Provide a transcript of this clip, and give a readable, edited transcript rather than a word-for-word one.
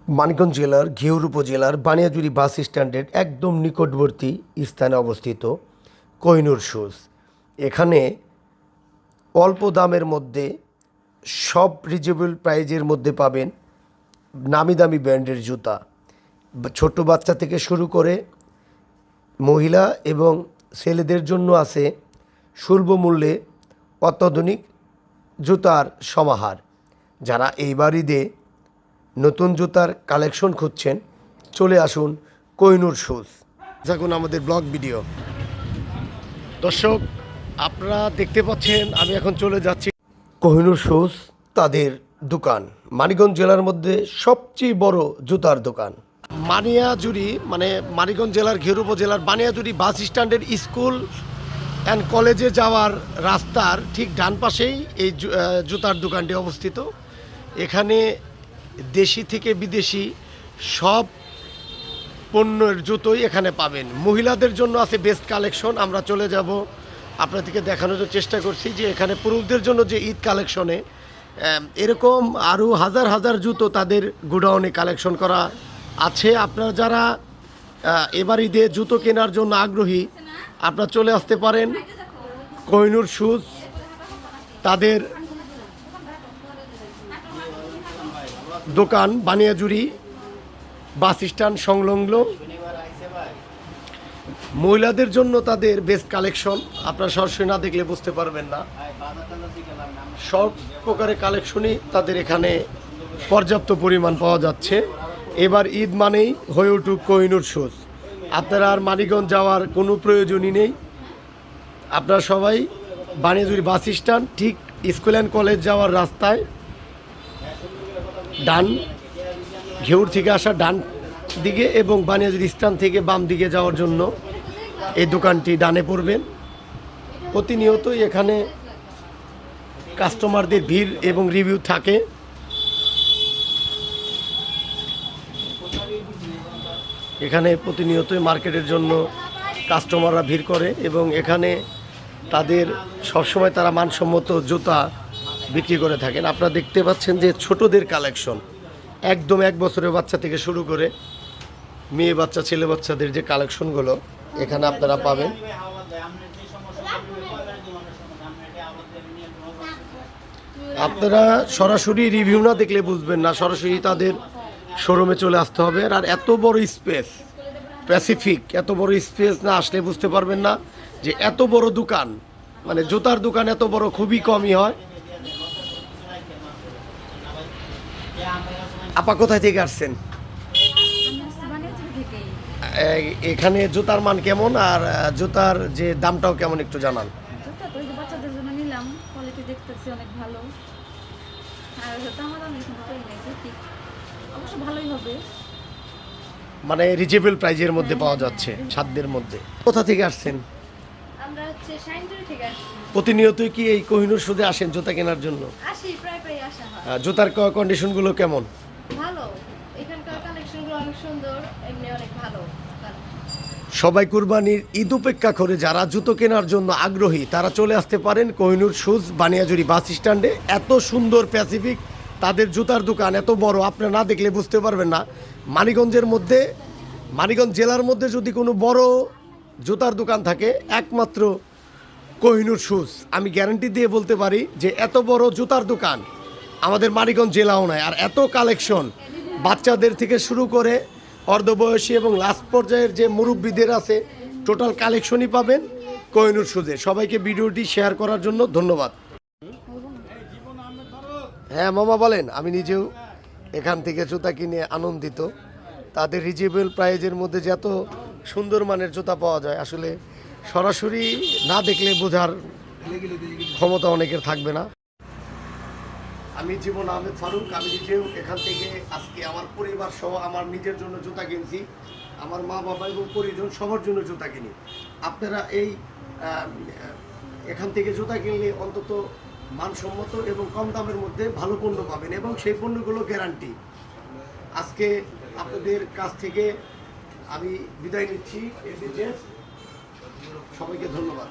মানিকগঞ্জ জেলার ঘিওর উপজেলার বানিয়াজুরি বাস স্ট্যান্ডের একদম নিকটবর্তী স্থানে অবস্থিত কোহিনুর শুজ। এখানে অল্প দামের মধ্যে সব রিজনেবল প্রাইজের মধ্যে পাবেন নামি দামি ব্র্যান্ডের জুতা। ছোট বাচ্চা থেকে শুরু করে মহিলা এবং ছেলেদের জন্য আছে সুলভ মূল্যে অত্যাধুনিক জুতার সমাহার। যারা এইবার ঈদে নতুন জুতার কালেকশন খুঁজছেন, চলে আসুন কোহিনুর শুজ। দেখুন আমাদের ব্লগ ভিডিও। দর্শক, আপনারা দেখতে পাচ্ছেন আমি এখন চলে যাচ্ছি কোহিনুর শুজ। তাদের দোকান মানিকগঞ্জ জেলার মধ্যে সবচেয়ে বড় জুতার দোকান। বানিয়াজুরি মানে মানিকগঞ্জ জেলার ঘিওর উপজেলার বানিয়াজুরি বাস স্ট্যান্ডের স্কুল অ্যান্ড কলেজে যাওয়ার রাস্তার ঠিক ডান পাশেই এই জুতার দোকানটি অবস্থিত। এখানে দেশি থেকে বিদেশি সব পণ্যের জুতোই এখানে পাবেন। মহিলাদের জন্য আছে বেস্ট কালেকশন। আমরা চলে যাব, আপনাদেরকে দেখানোর চেষ্টা করছি যে এখানে পুরুষদের জন্য যে ঈদ কালেকশনে এরকম আরও হাজার হাজার জুতো তাদের গোডাউনে কালেকশন করা আছে। আপনারা যারা এবার ঈদে জুতো কেনার জন্য আগ্রহী, আপনারা চলে আসতে পারেন কোহিনুর শুজ। তাদের দোকান বানিয়াজুরি বাস স্ট্যান্ড সংলগ্ন। মহিলাদের জন্য তাদের বেস্ট কালেকশন। আপনারা সরাসরি না দেখলে বুঝতে পারবেন না। সব প্রকারের কালেকশনই তাদের এখানে পর্যাপ্ত পরিমাণ পাওয়া যাচ্ছে। এবার ঈদ মানেই হয়ে উঠুক কোহিনুর শুজ। আপনারা আর মানিকগঞ্জ যাওয়ার কোনো প্রয়োজনই নেই। আপনারা সবাই বানিয়াজুরি বাস স্ট্যান্ড ঠিক স্কুল অ্যান্ড কলেজ যাওয়ার রাস্তায় ডান, ঘিওর থেকে আসা ডান দিকে এবং বানিয়াজুরি স্ট্যান্ড থেকে বাম দিকে যাওয়ার জন্য এই দোকানটি ডানে পড়বেন। প্রতিনিয়তই এখানে কাস্টমারদের ভিড় এবং রিভিউ থাকে। এখানে প্রতিনিয়তই মার্কেটের জন্য কাস্টমাররা ভিড় করে এবং এখানে তাদের সবসময় তারা মানসম্মত জুতা বিক্রি করে থাকেন। আপনারা দেখতে পাচ্ছেন যে ছোটদের কালেকশন একদম 1 বছরের বাচ্চা থেকে শুরু করে মেয়ে বাচ্চা ছেলে বাচ্চাদের যে কালেকশনগুলো এখানে আপনারা পাবেন। আপনারা সরাসরি রিভিউ না দেখলে বুঝবেন না, সরাসরি তাদের শোরুমে চলে আসতে হবে। আর এত বড় স্পেস, প্যাসিফিক এত বড় স্পেস না আসলে বুঝতে পারবেন না যে এত বড় দোকান, মানে জুতার দোকান এত বড় খুবই কমই হয়। আপা কোথায় থেকে আসছেন? এখানে জুতার মান কেমন আর জুতার যে দামটাও কেমন একটু জানান। জুতা তো বাচ্চাদের জন্য নিলাম, কোয়ালিটি দেখতেছি অনেক ভালো। আর দাম আমি শুনতেই নাই, ঠিক অবশ্য ভালোই হবে, মানে রিজনেবল প্রাইজের মধ্যে পাওয়া যাচ্ছে, সাধ্যের মধ্যে। কোথা থেকে আসছেন? আমরা হচ্ছে শাইনজুরি থেকে আসছি। প্রতিনিয়তই কি এই কোহিনুর শুজে আসেন জুতা কেনার জন্য? আসি, প্রায় আসা হয়। জুতার কন্ডিশনগুলো কেমন? ভালো, এখানকার কালেকশনগুলো অনেক সুন্দর, এমনি অনেক ভালো। সবাই কুরবানির ঈদ উপেক্ষা করে যারা জুতো কেনার জন্য আগ্রহী তারা চলে আসতে পারেন কোহিনুর শুজ বানিয়াজুরি বাস স্ট্যান্ডে। এত সুন্দর প্যাসিফিক তাদের জুতার দোকান, এত বড়, আপনারা না দেখলে বুঝতে পারবেন না। মানিকগঞ্জের মধ্যে, মানিকগঞ্জ জেলার মধ্যে যদি কোনো বড় জুতার দোকান থাকে একমাত্র কোহিনুর শুজ। আমি গ্যারান্টি দিয়ে বলতে পারি যে এত বড় জুতার দোকান আমাদের মানিকগঞ্জ জেলাও নাই। আর এত কালেকশন, বাচ্চাদের থেকে শুরু করে অর্ধবয়সী এবং লাস্ট পর্যায়ের যে মুরব্বীদের আছে টোটাল কালেকশনই পাবেন কোহিনুর শুজে। সবাইকে ভিডিওটি শেয়ার করার জন্য ধন্যবাদ। হ্যাঁ মামা বলেন। আমি নিজেও এখান থেকে জুতা কিনে আনন্দিত। তাদের রিজনেবল প্রাইজের মধ্যে যে এত সুন্দর মানের জুতা পাওয়া যায়, আসলে সরাসরি না দেখলে বোঝার ক্ষমতা অনেকের থাকবে না। আমি জীবন আহমেদ ফারুক। আমি নিজেও এখান থেকে আজকে আমার পরিবার সহ আমার নিজের জন্য জুতা কিনছি, আমার মা বাবা এবং পরিজন সবার জন্য জুতা কিনি। আপনারা এই এখান থেকে জুতা কিনলে অন্তত মানসম্মত এবং কম দামের মধ্যে ভালো পণ্য পাবেন এবং সেই পণ্যগুলো গ্যারান্টি। আজকে আপনাদের কাছ থেকে আমি বিদায় নিচ্ছি। সবাইকে ধন্যবাদ।